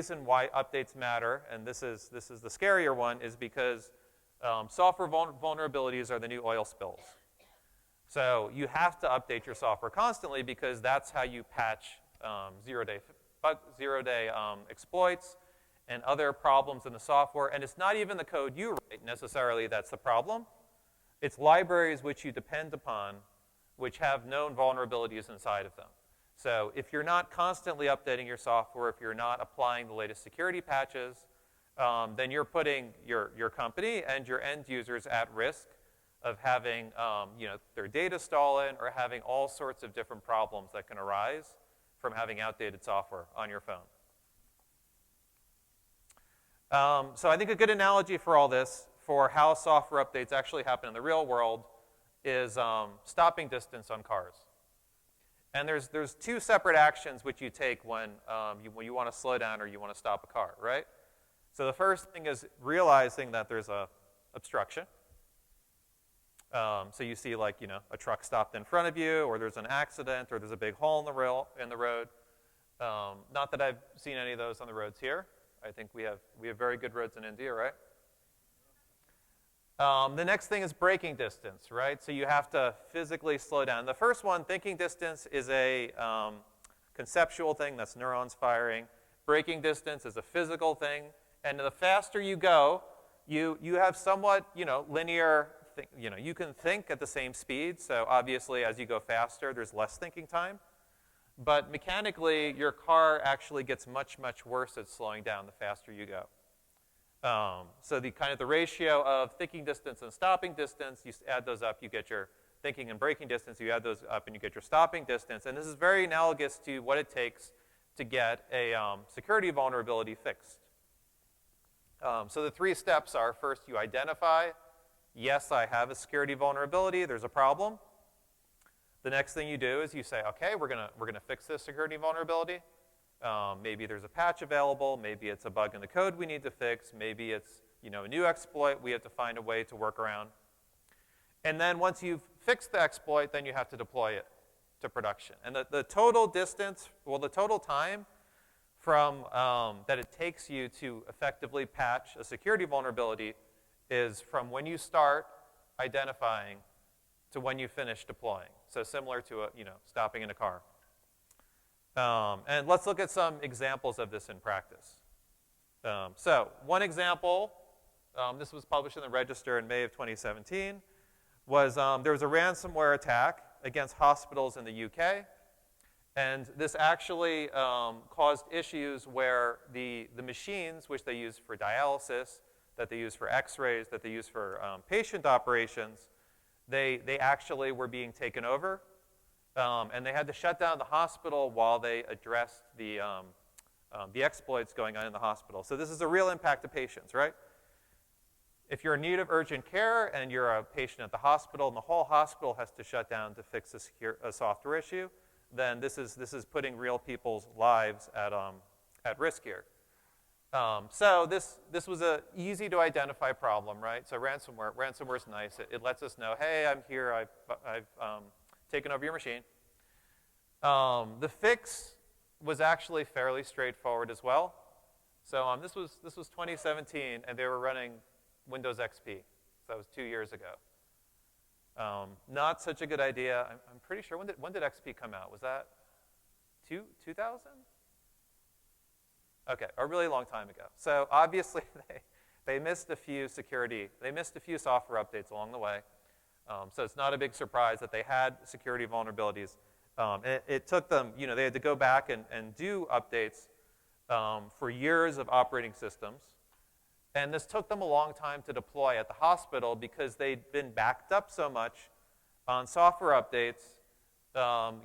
reason why updates matter, and this is the scarier one, is because software vulnerabilities are the new oil spills. So you have to update your software constantly because that's how you patch zero-day exploits and other problems in the software. And it's not even the code you write necessarily that's the problem. It's libraries which you depend upon which have known vulnerabilities inside of them. So if you're not constantly updating your software, if you're not applying the latest security patches, then you're putting your company and your end users at risk of having their data stolen or having all sorts of different problems that can arise from having outdated software on your phone. So I think a good analogy for all this, for how software updates actually happen in the real world, is stopping distance on cars. And there's two separate actions which you take when you want to slow down or you want to stop a car, right? So the first thing is realizing that there's a obstruction. So you see, like, a truck stopped in front of you, or there's an accident, or there's a big hole in the road. Not that I've seen any of those on the roads here. I think we have very good roads in India, right? The next thing is braking distance, right? So you have to physically slow down. The first one, thinking distance, is a conceptual thing. That's neurons firing. Braking distance is a physical thing. And the faster you go, you have somewhat, linear. You can think at the same speed. So obviously, as you go faster, there's less thinking time. But mechanically, your car actually gets much, much worse at slowing down the faster you go. So the ratio of thinking distance and stopping distance, you add those up, you get your thinking and braking distance. You add those up, and you get your stopping distance. And this is very analogous to what it takes to get a security vulnerability fixed. So the three steps are: first, you identify, yes, I have a security vulnerability. There's a problem. The next thing you do is you say, okay, we're gonna fix this security vulnerability. Maybe there's a patch available. Maybe it's a bug in the code we need to fix. Maybe it's a new exploit we have to find a way to work around. And then once you've fixed the exploit, then you have to deploy it to production. And the total distance, the total time from that it takes you to effectively patch a security vulnerability is from when you start identifying to when you finish deploying. So similar to stopping in a car. And let's look at some examples of this in practice. So one example, this was published in the Register in May of 2017, was there was a ransomware attack against hospitals in the UK. And this actually caused issues where the machines, which they use for dialysis, that they use for x-rays, that they use for patient operations, they actually were being taken over. And they had to shut down the hospital while they addressed the exploits going on in the hospital. So this is a real impact to patients, right? If you're in need of urgent care and you're a patient at the hospital and the whole hospital has to shut down to fix a software issue, then this is putting real people's lives at risk here. So this was an easy to identify problem, right? So ransomware is nice. It lets us know, hey, I'm here. I've taken over your machine. The fix was actually fairly straightforward as well. So this was 2017, and they were running Windows XP. So that was 2 years ago. Not such a good idea. I'm pretty sure, when did XP come out? Was that 2000? Okay, a really long time ago. So obviously they missed a few software updates along the way. So it's not a big surprise that they had security vulnerabilities. It took them, they had to go back and do updates for years of operating systems. And this took them a long time to deploy at the hospital because they'd been backed up so much on software updates.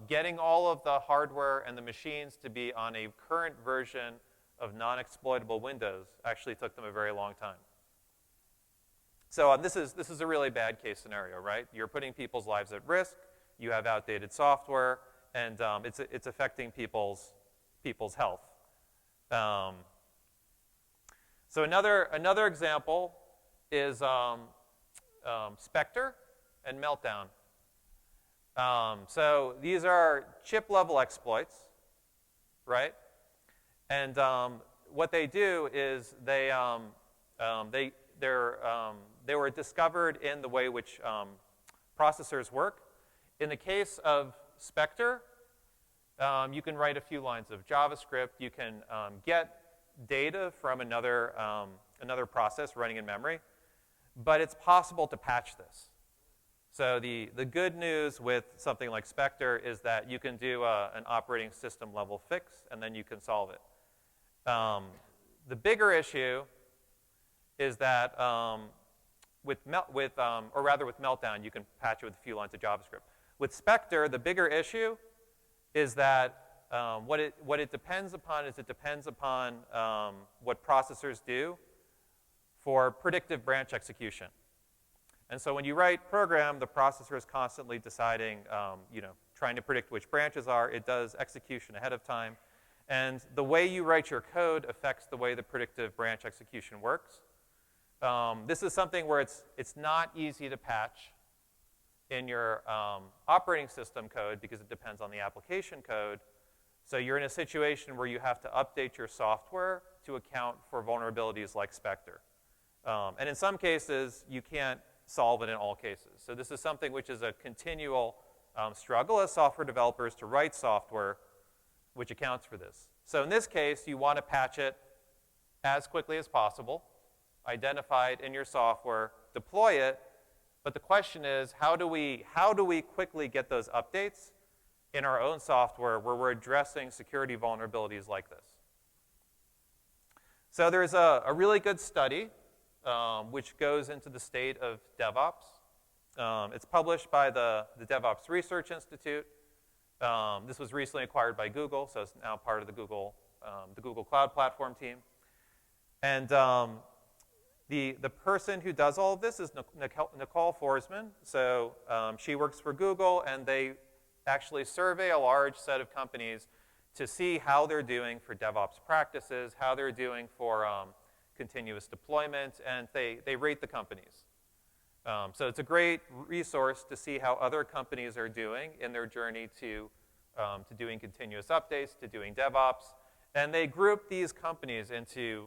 Getting all of the hardware and the machines to be on a current version of non-exploitable Windows actually took them a very long time. So this is a really bad case scenario, right? You're putting people's lives at risk. You have outdated software, and it's affecting people's health. So another example is Spectre and Meltdown. So these are chip-level exploits, right? And what they do is they were discovered in the way which processors work. In the case of Spectre, you can write a few lines of JavaScript. You can get data from another process running in memory, but it's possible to patch this. So the good news with something like Spectre is that you can do an operating system level fix, and then you can solve it. The bigger issue is that with Meltdown, you can patch it with a few lines of JavaScript. With Spectre, the bigger issue is that what it depends upon is what processors do for predictive branch execution. And so when you write program, the processor is constantly deciding, trying to predict which branches are. It does execution ahead of time. And the way you write your code affects the way the predictive branch execution works. This is something where it's not easy to patch in your operating system code because it depends on the application code. So you're in a situation where you have to update your software to account for vulnerabilities like Spectre. And in some cases, you can't solve it in all cases. So this is something which is a continual struggle as software developers to write software which accounts for this. So in this case, you want to patch it as quickly as possible, identify it in your software, deploy it. But the question is, how do we quickly get those updates in our own software where we're addressing security vulnerabilities like this? So there's a really good study which goes into the state of DevOps. It's published by the DevOps Research Institute. This was recently acquired by Google, so it's now part of the Google Cloud Platform team. And the person who does all of this is Nicole Forsman. So she works for Google, and they actually survey a large set of companies to see how they're doing for DevOps practices, how they're doing for continuous deployment, and they rate the companies. So it's a great resource to see how other companies are doing in their journey to doing continuous updates, to doing DevOps. And they group these companies into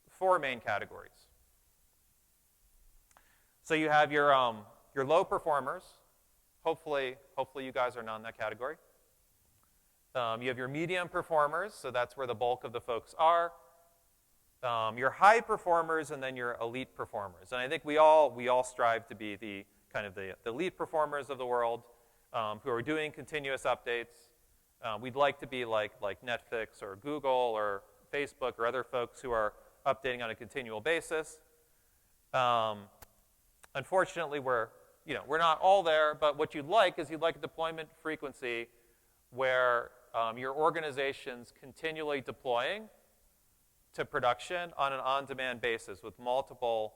4 main categories. So you have your low performers. Hopefully you guys are not in that category. You have your medium performers, so that's where the bulk of the folks are. Your high performers, and then your elite performers. And I think we all strive to be the elite performers of the world who are doing continuous updates. We'd like to be like Netflix or Google or Facebook or other folks who are updating on a continual basis. Unfortunately, we're not all there, but what you'd like is a deployment frequency where your organization's continually deploying to production on an on-demand basis with multiple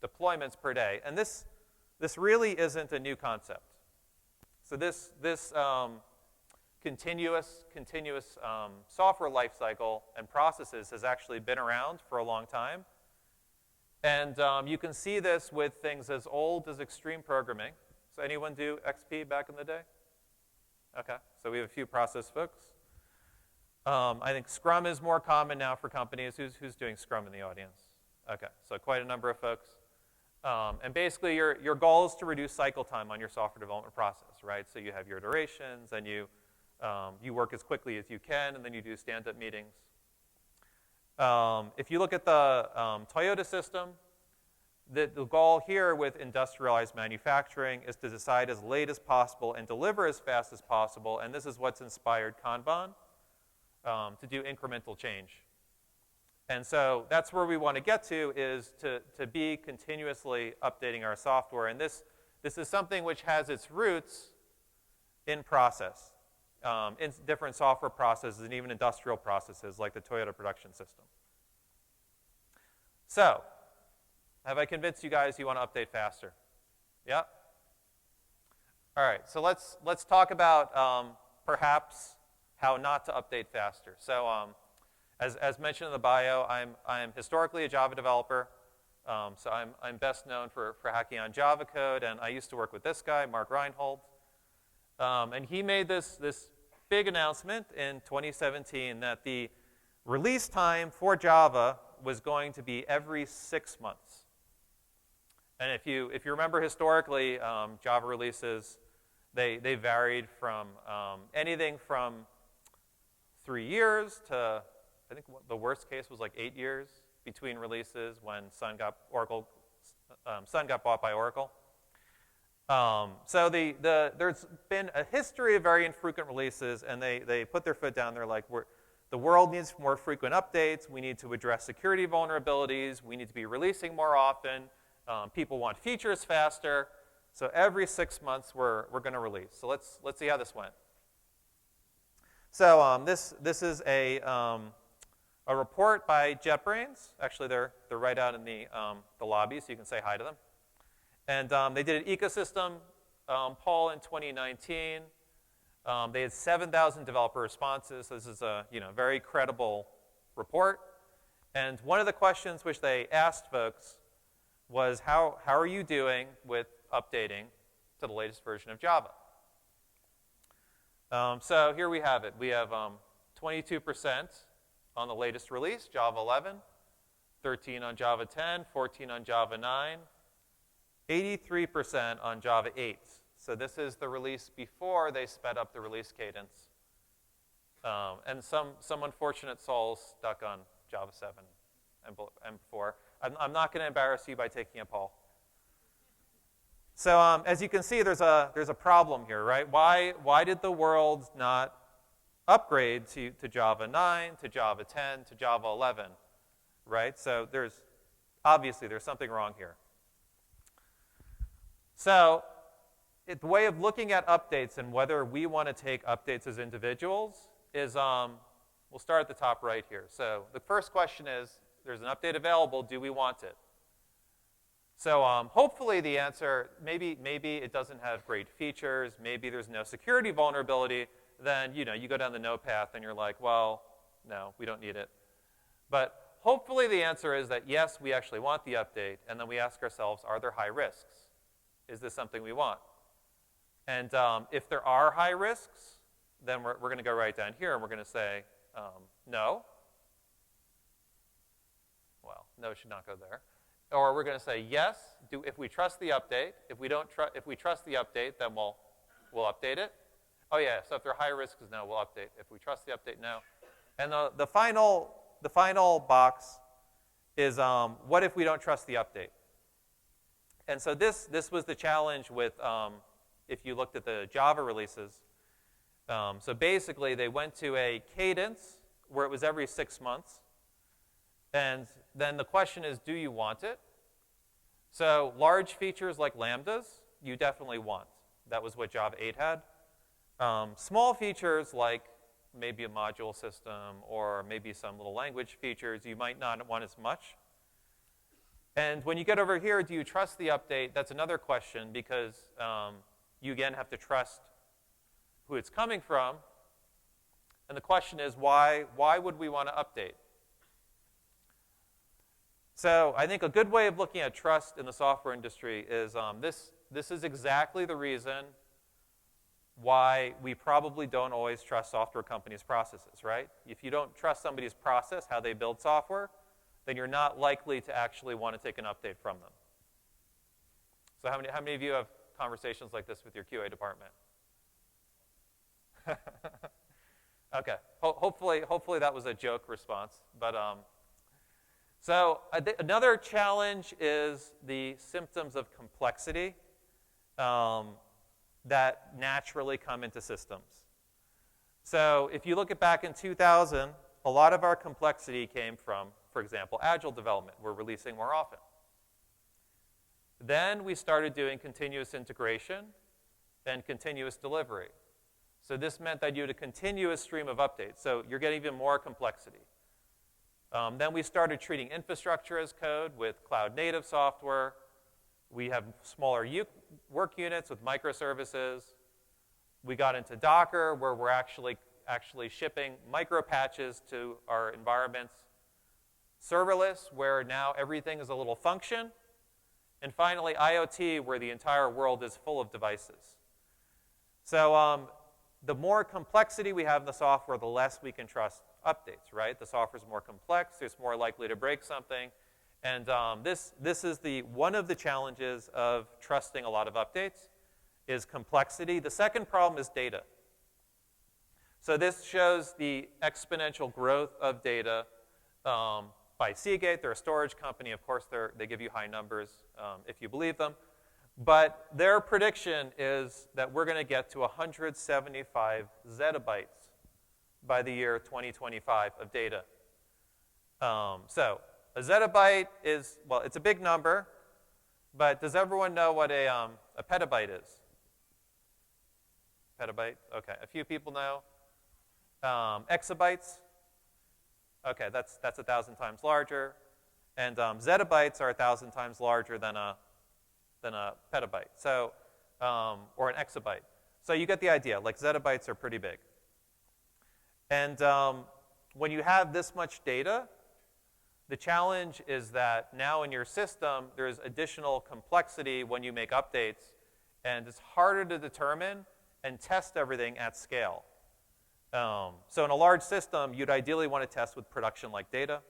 deployments per day. And this really isn't a new concept. So this continuous software lifecycle and processes has actually been around for a long time. And you can see this with things as old as extreme programming. So anyone do XP back in the day? Okay, so we have a few process folks. I think Scrum is more common now for companies. Who's doing Scrum in the audience? Okay, so quite a number of folks. And basically, your goal is to reduce cycle time on your software development process, right? So you have your iterations, and you work as quickly as you can, and then you do stand-up meetings. If you look at the Toyota system, the goal here with industrialized manufacturing is to decide as late as possible and deliver as fast as possible, and this is what's inspired Kanban to do incremental change. And so that's where we want to get to, is to be continuously updating our software. And this is something which has its roots in process, in different software processes and even industrial processes like the Toyota production system. So, have I convinced you guys you want to update faster? Yeah? All right, so let's talk about perhaps how not to update faster. So as mentioned in the bio, I'm historically a Java developer. So I'm best known for hacking on Java code, and I used to work with this guy, Mark Reinhold. And he made this big announcement in 2017 that the release time for Java was going to be every 6 months. And if you remember historically, Java releases, they varied from anything from 3 years to, I think the worst case was like 8 years between releases when Sun got bought by Oracle. So there's been a history of very infrequent releases, and they put their foot down. They're like, the world needs more frequent updates. We need to address security vulnerabilities. We need to be releasing more often. People want features faster. So every 6 months, we're going to release. So let's see how this went. So this is a report by JetBrains. Actually, they're right out in the lobby, so you can say hi to them. And they did an ecosystem poll in 2019. They had 7,000 developer responses. So this is a very credible report. And one of the questions which they asked folks was, how are you doing with updating to the latest version of Java? So here we have it. We have 22% on the latest release, Java 11, 13 on Java 10, 14 on Java 9, 83% on Java 8. So this is the release before they sped up the release cadence. And some unfortunate souls stuck on Java 7 and before. I'm not going to embarrass you by taking a poll. So as you can see, there's a problem here, right? Why did the world not upgrade to Java 9, to Java 10, to Java 11, right? So obviously there's something wrong here. So the way of looking at updates and whether we want to take updates as individuals is, we'll start at the top right here. So the first question is, there's an update available, do we want it? So hopefully the answer, maybe it doesn't have great features, maybe there's no security vulnerability, then you go down the no path and you're like, well, no, we don't need it. But hopefully the answer is that yes, we actually want the update, and then we ask ourselves, are there high risks? Is this something we want? And if there are high risks, then we're going to go right down here and we're going to say no. Well, no should not go there. Or we're going to say yes, if we trust the update. If we trust the update, then we'll update it. Oh yeah, so if there are high risks, no, we'll update. If we trust the update, no. And the final box is what if we don't trust the update? And so this was the challenge with, if you looked at the Java releases. So basically, they went to a cadence where it was every 6 months. And then the question is, do you want it? So large features like lambdas, you definitely want. That was what Java 8 had. Small features like maybe a module system or maybe some little language features, you might not want as much. And when you get over here, do you trust the update? That's another question, because you again have to trust who it's coming from. And the question is, why would we want to update? So I think a good way of looking at trust in the software industry is this is exactly the reason why we probably don't always trust software companies' processes, right? If you don't trust somebody's process, how they build software, then you're not likely to actually want to take an update from them. So how many of you have conversations like this with your QA department? Okay. Hopefully that was a joke response. But so another challenge is the symptoms of complexity that naturally come into systems. So if you look back in 2000, a lot of our complexity came from, for example, agile development. We're releasing more often. Then we started doing continuous integration and continuous delivery. So this meant that you had a continuous stream of updates. So you're getting even more complexity. Then we started treating infrastructure as code with cloud-native software. We have smaller work units with microservices. We got into Docker, where we're actually shipping micro patches to our environments. Serverless, where now everything is a little function. And finally, IoT, where the entire world is full of devices. So the more complexity we have in the software, the less we can trust updates, right? The software is more complex, it's more likely to break something. And this is one of the challenges of trusting a lot of updates is complexity. The second problem is data. So this shows the exponential growth of data by Seagate. They're a storage company. Of course, they give you high numbers if you believe them. But their prediction is that we're going to get to 175 zettabytes by the year 2025 of data. So a zettabyte is, well, it's a big number, but does everyone know what a petabyte is? Petabyte? Okay, a few people know. Exabytes? Okay, that's 1,000 times larger. And zettabytes are 1,000 times larger than a petabyte, so, or an exabyte. So you get the idea, like zettabytes are pretty big. And when you have this much data, the challenge is that now in your system, there's additional complexity when you make updates, and it's harder to determine and test everything at scale. So in a large system, you'd ideally want to test with production-like data.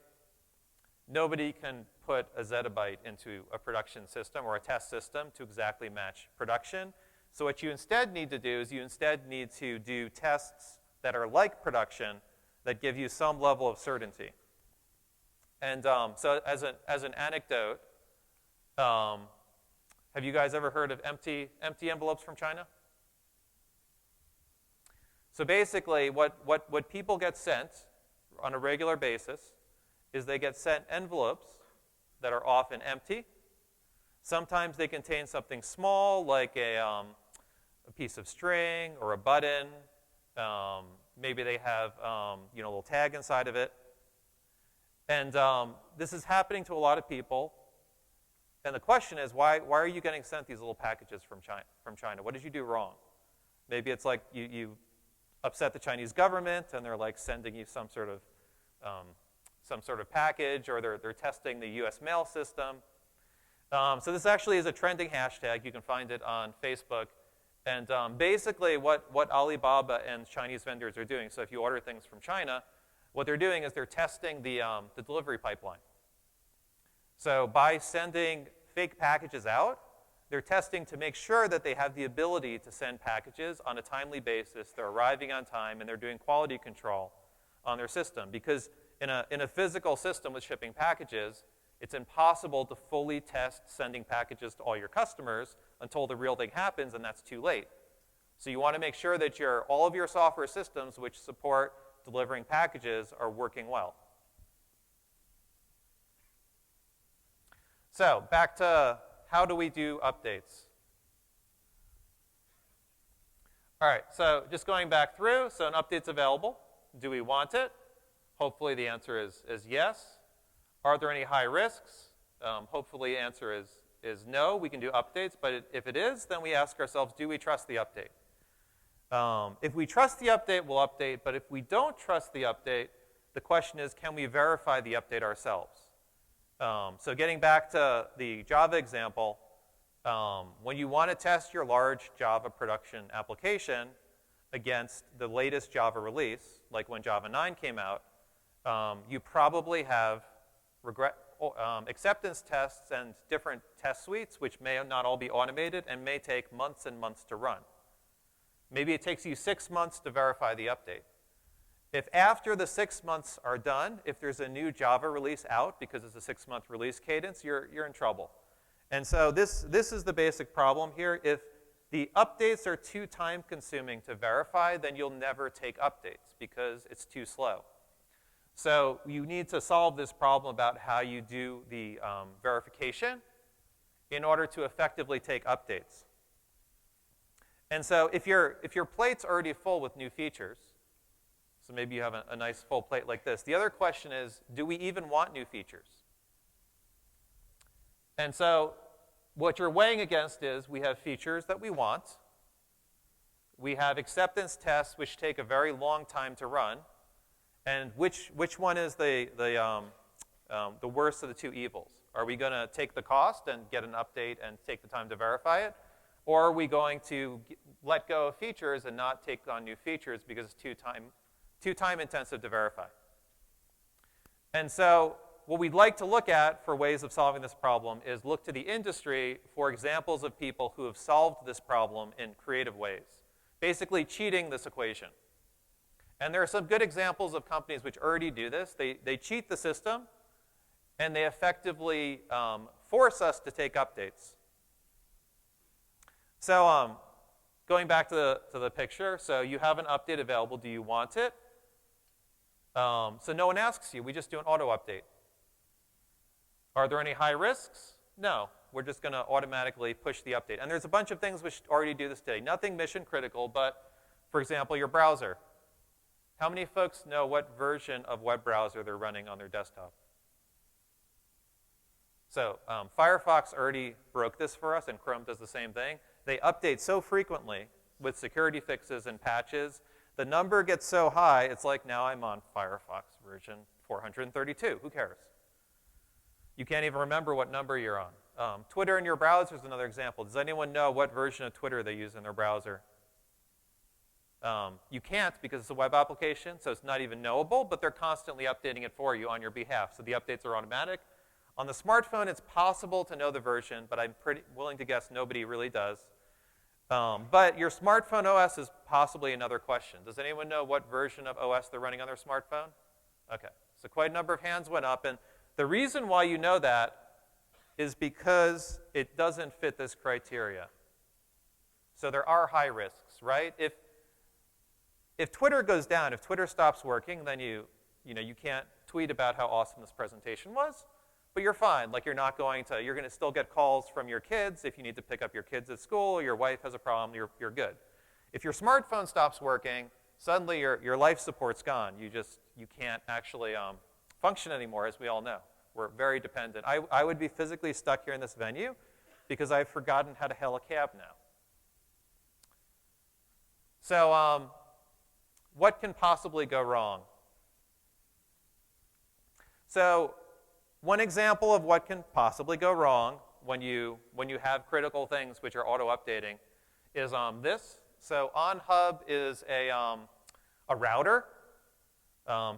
Nobody can put a zettabyte into a production system or a test system to exactly match production. So what you instead need to do is you instead need to do tests that are like production that give you some level of certainty. And so as an anecdote, have you guys ever heard of empty envelopes from China? So basically, what people get sent on a regular basis is they get sent envelopes that are often empty. Sometimes they contain something small, like a piece of string or a button. Maybe they have a little tag inside of it. And this is happening to a lot of people. And the question is, why are you getting sent these little packages from China? What did you do wrong? Maybe it's like you upset the Chinese government, and they're like sending you some sort of package, or they're testing the U.S. mail system. So this actually is a trending hashtag. You can find it on Facebook. And basically what Alibaba and Chinese vendors are doing, so if you order things from China, what they're doing is they're testing the delivery pipeline. So by sending fake packages out, they're testing to make sure that they have the ability to send packages on a timely basis, they're arriving on time, and they're doing quality control on their system. Because in a physical system with shipping packages, it's impossible to fully test sending packages to all your customers until the real thing happens, and that's too late. So you want to make sure that all of your software systems which support delivering packages are working well. So back to how do we do updates? All right, so just going back through, so an update's available. Do we want it? Hopefully the answer is yes. Are there any high risks? Hopefully the answer is no. We can do updates, but if it is, then we ask ourselves, do we trust the update? If we trust the update, we'll update, but if we don't trust the update, the question is, can we verify the update ourselves? So getting back to the Java example, when you want to test your large Java production application against the latest Java release, like when Java 9 came out, you probably have acceptance tests and different test suites, which may not all be automated and may take months and months to run. Maybe it takes you 6 months to verify the update. If after the 6 months are done, if there's a new Java release out, because it's a 6-month release cadence, you're in trouble. And so this is the basic problem here. If the updates are too time-consuming to verify, then you'll never take updates because it's too slow. So you need to solve this problem about how you do the verification in order to effectively take updates. And so if your plate's already full with new features, so maybe you have a nice full plate like this, the other question is, do we even want new features? And so what you're weighing against is we have features that we want. We have acceptance tests which take a very long time to run. And which one is the worst of the two evils? Are we going to take the cost and get an update and take the time to verify it? Or are we going to let go of features and not take on new features because it's too time intensive to verify? And so what we'd like to look at for ways of solving this problem is look to the industry for examples of people who have solved this problem in creative ways, basically cheating this equation. And there are some good examples of companies which already do this. They cheat the system, and they effectively force us to take updates. So going back to the picture, so you have an update available. Do you want it? So no one asks you. We just do an auto update. Are there any high risks? No. We're just going to automatically push the update. And there's a bunch of things which already do this today. Nothing mission critical, but, for example, your browser. How many folks know what version of web browser they're running on their desktop? So Firefox already broke this for us, and Chrome does the same thing. They update so frequently with security fixes and patches. The number gets so high, it's like now I'm on Firefox version 432. Who cares? You can't even remember what number you're on. Twitter in your browser is another example. Does anyone know what version of Twitter they use in their browser? You can't because it's a web application, so it's not even knowable, but they're constantly updating it for you on your behalf, so the updates are automatic. On the smartphone, it's possible to know the version, but I'm pretty willing to guess nobody really does. But your smartphone OS is possibly another question. Does anyone know what version of OS they're running on their smartphone? Okay, so quite a number of hands went up, and the reason why you know that is because it doesn't fit this criteria. So there are high risks, right? If Twitter goes down, if Twitter stops working, then you can't tweet about how awesome this presentation was, but you're fine. Like you're going to still get calls from your kids if you need to pick up your kids at school, or your wife has a problem, you're good. If your smartphone stops working, suddenly your life support's gone. You can't actually function anymore, as we all know. We're very dependent. I would be physically stuck here in this venue because I've forgotten how to hail a cab now. So what can possibly go wrong? So one example of what can possibly go wrong when you have critical things which are auto-updating is this. So OnHub is a router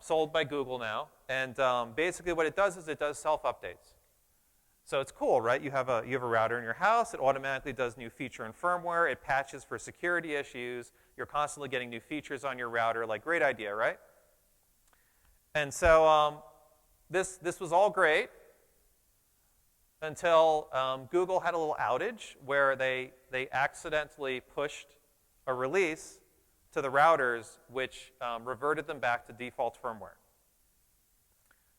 sold by Google now. And basically what it does is it does self-updates. So it's cool, right? You have a router in your house. It automatically does new feature and firmware. It patches for security issues. You're constantly getting new features on your router. Like, great idea, right? And so this was all great until Google had a little outage where they accidentally pushed a release to the routers which reverted them back to default firmware.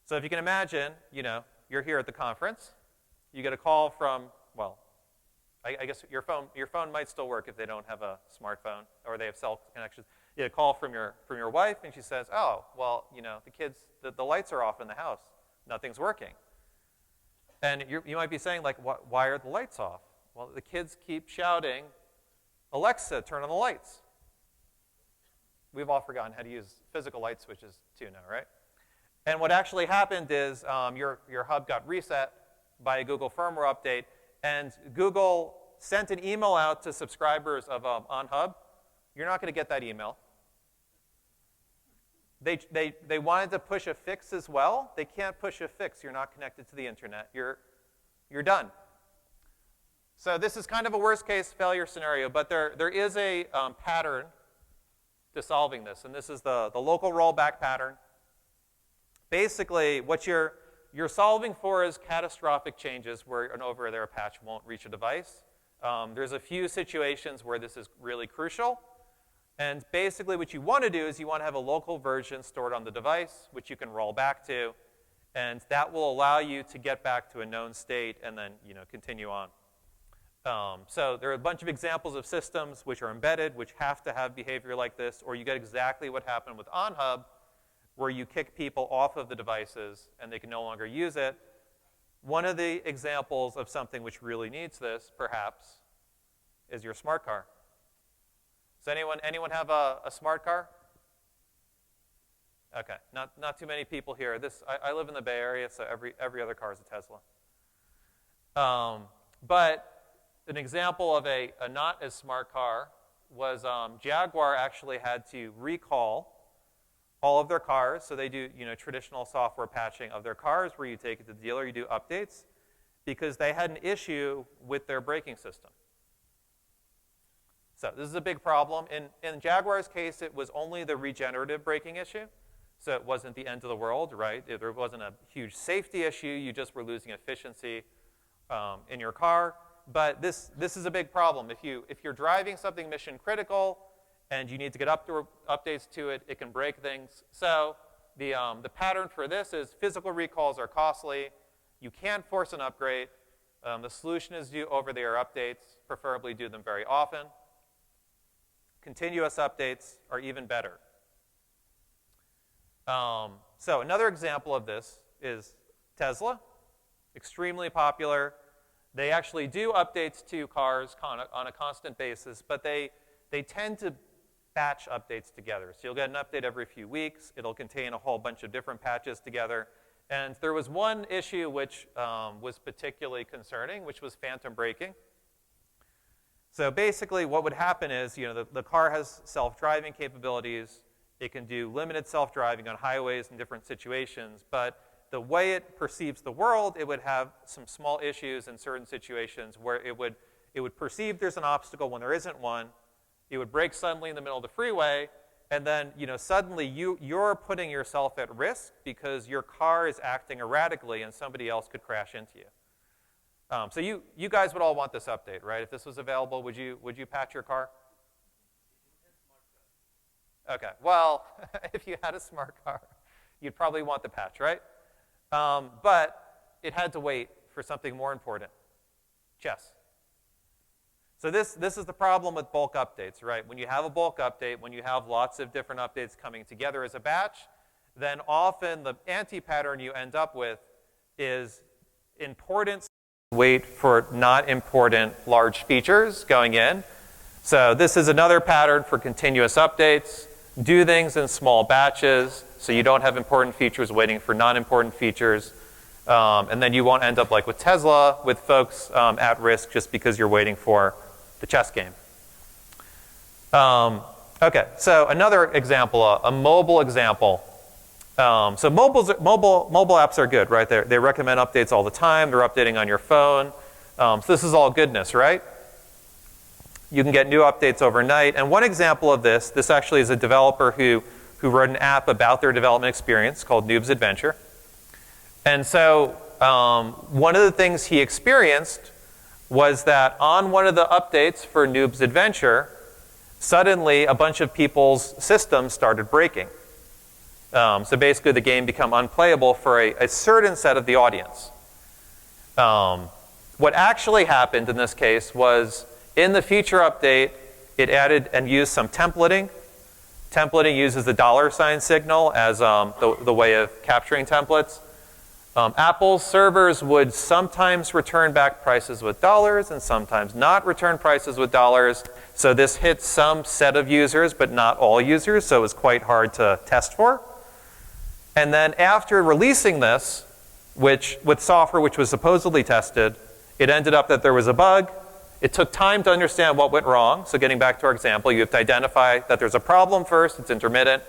So if you can imagine, you're here at the conference. You get a call from, well, I guess your phone might still work if they don't have a smartphone or they have cell connections. You get a call from your wife, and she says, oh, well, the kids, the lights are off in the house. Nothing's working. And you might be saying, like, why are the lights off? Well, the kids keep shouting, Alexa, turn on the lights. We've all forgotten how to use physical light switches too now, right? And what actually happened is your hub got reset by a Google firmware update, and Google sent an email out to subscribers of OnHub. You're not going to get that email. They wanted to push a fix as well. They can't push a fix. You're not connected to the internet. You're done. So this is kind of a worst-case failure scenario, but there is a pattern to solving this, and this is the local rollback pattern. Basically, what you're solving for is catastrophic changes where an over-the-air patch won't reach a device. There's a few situations where this is really crucial. And basically what you want to do is you want to have a local version stored on the device, which you can roll back to. And that will allow you to get back to a known state and then continue on. So there are a bunch of examples of systems which are embedded, which have to have behavior like this, or you get exactly what happened with OnHub, where you kick people off of the devices and they can no longer use it. One of the examples of something which really needs this, perhaps, is your smart car. Does anyone have a smart car? Okay, not too many people here. I live in the Bay Area, so every other car is a Tesla. But an example of a not as smart car was Jaguar actually had to recall all of their cars. So they do traditional software patching of their cars where you take it to the dealer, you do updates, because they had an issue with their braking system. So this is a big problem. In Jaguar's case, it was only the regenerative braking issue. So it wasn't the end of the world, right? There wasn't a huge safety issue. You just were losing efficiency in your car. But this is a big problem. If you're driving something mission critical and you need to get updates to it, it can break things. So the pattern for this is physical recalls are costly. You can't force an upgrade. The solution is do over-the-air updates, preferably do them very often. Continuous updates are even better. So another example of this is Tesla, extremely popular. They actually do updates to cars on a constant basis, but they tend to batch updates together. So you'll get an update every few weeks. It'll contain a whole bunch of different patches together. And there was one issue which was particularly concerning, which was phantom braking. So basically what would happen is, the car has self-driving capabilities. It can do limited self-driving on highways in different situations, but the way it perceives the world, it would have some small issues in certain situations where it would perceive there's an obstacle when there isn't one. It would brake suddenly in the middle of the freeway, and then suddenly you're putting yourself at risk because your car is acting erratically and somebody else could crash into you. So you guys would all want this update, right? If this was available, would you patch your car? Okay, well, if you had a smart car, you'd probably want the patch, right? But it had to wait for something more important, chess. So this is the problem with bulk updates, right? When you have a bulk update, when you have lots of different updates coming together as a batch, then often the anti-pattern you end up with is important wait for not important large features going in. So this is another pattern for continuous updates. Do things in small batches so you don't have important features waiting for non-important features. And then you won't end up like with Tesla, with folks at risk just because you're waiting for the chess game. Okay, so another example, a mobile example. So mobile apps are good, right? They recommend updates all the time. They're updating on your phone. So this is all goodness, right? You can get new updates overnight. And one example of this actually is a developer who wrote an app about their development experience called Noob's Adventure. And so one of the things he experienced was that on one of the updates for Noob's Adventure, suddenly a bunch of people's systems started breaking. So basically the game became unplayable for a certain set of the audience. What actually happened in this case was in the feature update, it added and used some templating. Templating uses the $ signal as the way of capturing templates. Apple's servers would sometimes return back prices with dollars and sometimes not return prices with dollars. So this hit some set of users, but not all users, so it was quite hard to test for. And then after releasing this, with software which was supposedly tested, it ended up that there was a bug. It took time to understand what went wrong. So getting back to our example, you have to identify that there's a problem first. It's intermittent.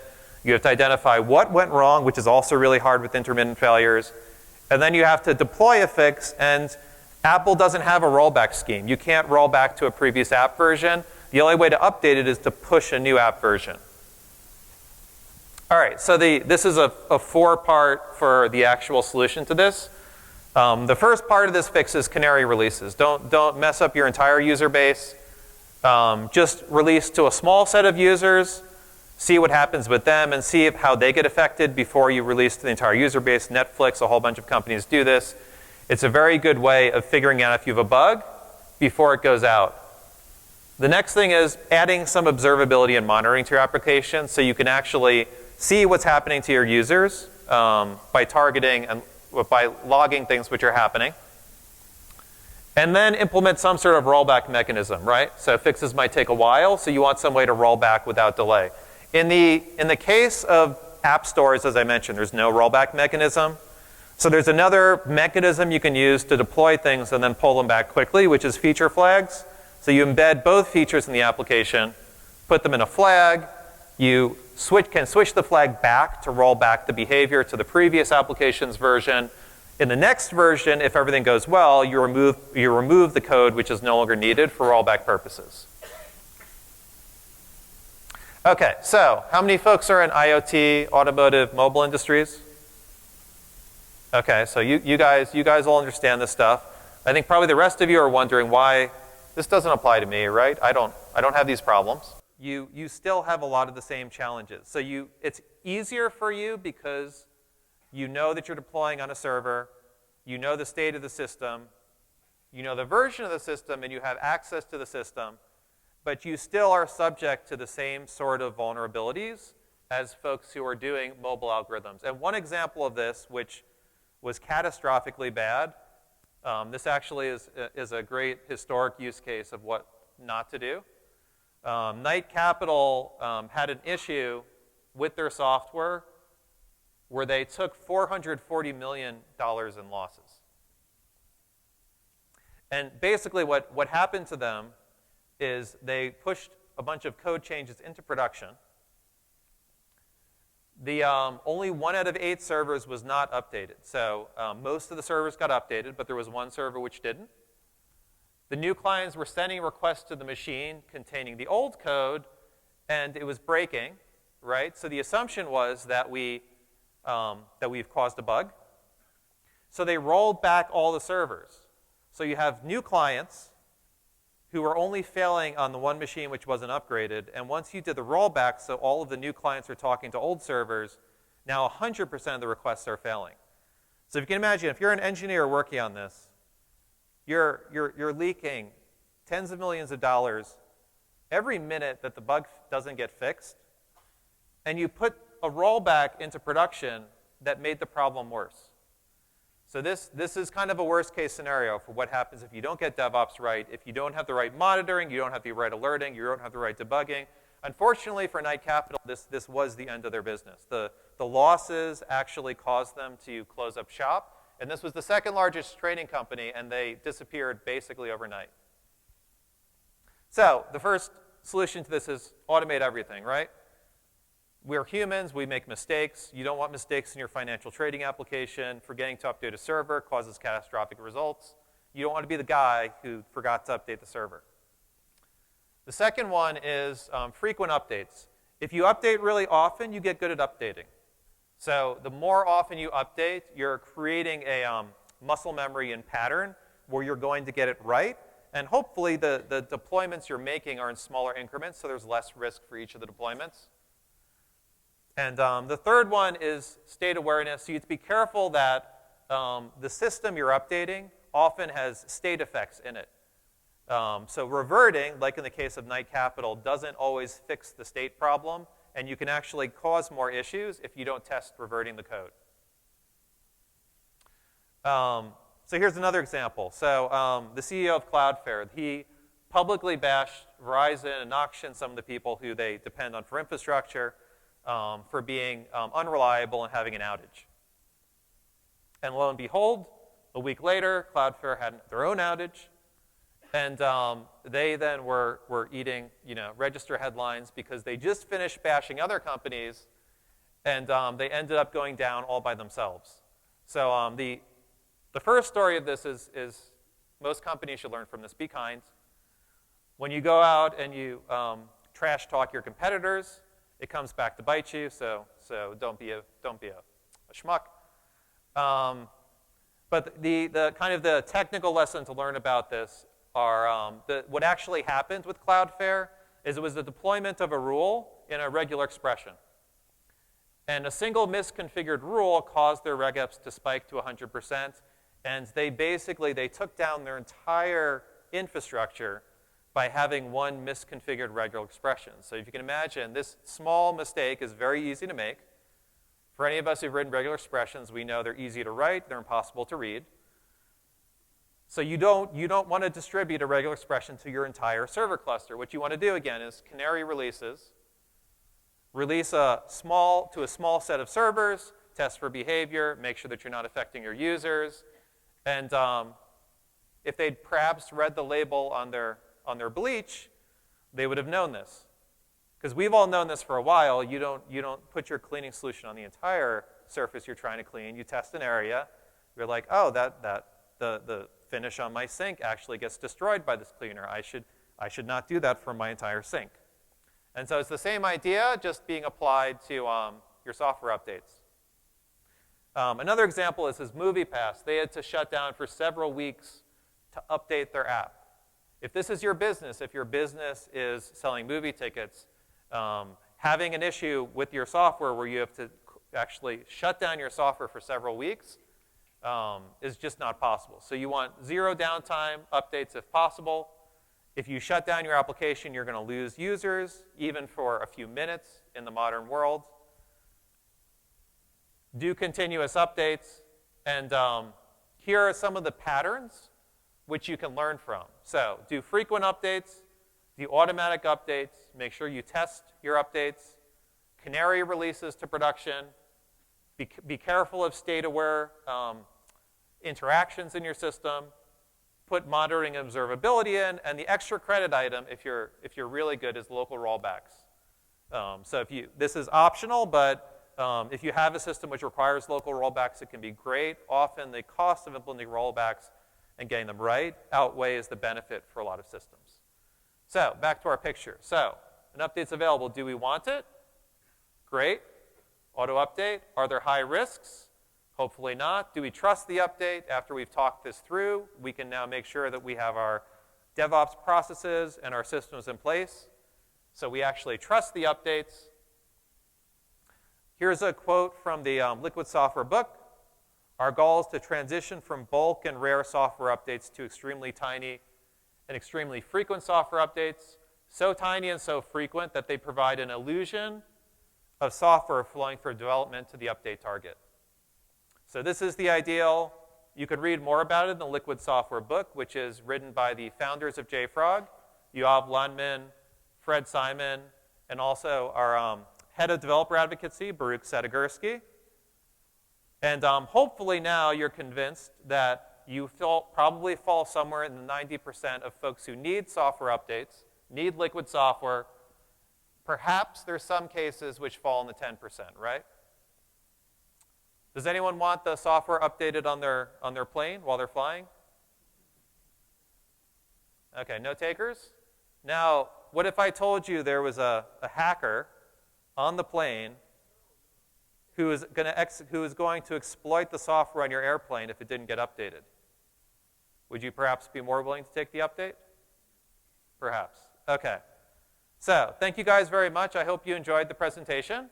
You have to identify what went wrong, which is also really hard with intermittent failures. And then you have to deploy a fix, and Apple doesn't have a rollback scheme. You can't roll back to a previous app version. The only way to update it is to push a new app version. All right, so this is a 4-part for the actual solution to this. The first part of this fix is canary releases. Don't mess up your entire user base. Just release to a small set of users, see what happens with them, and see how they get affected before you release to the entire user base. Netflix, a whole bunch of companies do this. It's a very good way of figuring out if you have a bug before it goes out. The next thing is adding some observability and monitoring to your application so you can actually see what's happening to your users by targeting and by logging things which are happening. And then implement some sort of rollback mechanism, right? So fixes might take a while, so you want some way to roll back without delay. In the case of app stores, as I mentioned, there's no rollback mechanism. So there's another mechanism you can use to deploy things and then pull them back quickly, which is feature flags. So you embed both features in the application, put them in a flag, you can switch the flag back to roll back the behavior to the previous application's version. In the next version, if everything goes well, you remove the code which is no longer needed for rollback purposes. Okay, so how many folks are in IoT, automotive, mobile industries? Okay, so you guys all understand this stuff. I think probably the rest of you are wondering why this doesn't apply to me, right? I don't have these problems. You still have a lot of the same challenges. So it's easier for you because you know that you're deploying on a server, you know the state of the system, you know the version of the system, and you have access to the system, but you still are subject to the same sort of vulnerabilities as folks who are doing mobile algorithms. And one example of this, which was catastrophically bad, this actually is a great historic use case of what not to do. Knight Capital had an issue with their software where they took $440 million in losses. And basically what happened to them is they pushed a bunch of code changes into production. Only 1 out of 8 servers was not updated. So most of the servers got updated, but there was 1 server which didn't. The new clients were sending requests to the machine containing the old code, and it was breaking, right? So the assumption was that we've caused a bug. So they rolled back all the servers. So you have new clients who are only failing on the one machine which wasn't upgraded. And once you did the rollback, so all of the new clients are talking to old servers, now 100% of the requests are failing. So if you can imagine, if you're an engineer working on this, you're leaking tens of millions of dollars every minute that the bug doesn't get fixed, and you put a rollback into production that made the problem worse. So this is kind of a worst case scenario for what happens if you don't get DevOps right, if you don't have the right monitoring, you don't have the right alerting, you don't have the right debugging. Unfortunately for Knight Capital, this was the end of their business. The losses actually caused them to close up shop, and this was the 2nd largest trading company, and they disappeared basically overnight. So the first solution to this is automate everything, right? We're humans, we make mistakes. You don't want mistakes in your financial trading application. Forgetting to update a server causes catastrophic results. You don't want to be the guy who forgot to update the server. The second one is frequent updates. If you update really often, you get good at updating. So the more often you update, you're creating a muscle memory and pattern where you're going to get it right. And hopefully the deployments you're making are in smaller increments, so there's less risk for each of the deployments. And the third one is state awareness. So you have to be careful that the system you're updating often has state effects in it. So reverting, like in the case of Knight Capital, doesn't always fix the state problem, and you can actually cause more issues if you don't test reverting the code. So here's another example. So the CEO of Cloudflare, he publicly bashed Verizon and Noxian, some of the people who they depend on for infrastructure, for being unreliable and having an outage. And lo and behold, a week later, Cloudflare had their own outage. And they then were eating register headlines because they just finished bashing other companies, and they ended up going down all by themselves. So the first story of this is most companies should learn from this. Be kind. When you go out and you trash talk your competitors, it comes back to bite you. So don't be a schmuck. But the kind of the technical lesson to learn about this are what actually happened with Cloudflare is it was the deployment of a rule in a regular expression. And a single misconfigured rule caused their regex to spike to 100%. And they took down their entire infrastructure by having one misconfigured regular expression. So if you can imagine, this small mistake is very easy to make. For any of us who've written regular expressions, we know they're easy to write, they're impossible to read. So you don't want to distribute a regular expression to your entire server cluster. What you want to do, again, is canary releases Release to a small set of servers, test for behavior, make sure that you're not affecting your users. And if they'd perhaps read the label on their bleach, they would have known this. Because we've all known this for a while. You don't put your cleaning solution on the entire surface you're trying to clean. You test an area. You're like, oh, the finish on my sink actually gets destroyed by this cleaner. I should not do that for my entire sink. And so it's the same idea, just being applied to your software updates. Another example is MoviePass. They had to shut down for several weeks to update their app. If this is your business, if your business is selling movie tickets, having an issue with your software where you have to actually shut down your software for several weeks is just not possible. So you want zero downtime updates if possible. If you shut down your application, you're going to lose users, even for a few minutes in the modern world. Do continuous updates. And here are some of the patterns which you can learn from. So do frequent updates, do automatic updates, make sure you test your updates, canary releases to production, be careful of state-aware interactions in your system, put monitoring and observability in, and the extra credit item, if you're really good, is local rollbacks. So this is optional, but if you have a system which requires local rollbacks, it can be great. Often the cost of implementing rollbacks and getting them right outweighs the benefit for a lot of systems. So back to our picture. So an update's available. Do we want it? Great. Auto update. Are there high risks? Hopefully not. Do we trust the update? After we've talked this through, we can now make sure that we have our DevOps processes and our systems in place. So we actually trust the updates. Here's a quote from the Liquid Software book. Our goal is to transition from bulk and rare software updates to extremely tiny and extremely frequent software updates, so tiny and so frequent that they provide an illusion of software flowing from development to the update target. So this is the ideal. You could read more about it in the Liquid Software book, which is written by the founders of JFrog, Yoav Landman, Fred Simon, and also our head of developer advocacy, Baruch Sedigersky. And hopefully now you're convinced that you probably fall somewhere in the 90% of folks who need software updates, need Liquid Software. Perhaps there's some cases which fall in the 10%, right? Does anyone want the software updated on their plane while they're flying? Okay, no takers? Now, what if I told you there was a hacker on the plane who is going to exploit the software on your airplane if it didn't get updated? Would you perhaps be more willing to take the update? Perhaps. Okay. So thank you guys very much. I hope you enjoyed the presentation.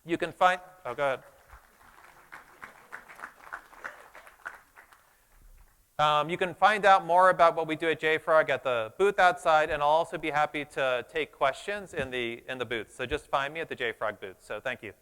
You can find, oh, go ahead. You can find out more about what we do at JFrog at the booth outside, and I'll also be happy to take questions in the booth. So just find me at the JFrog booth. So thank you.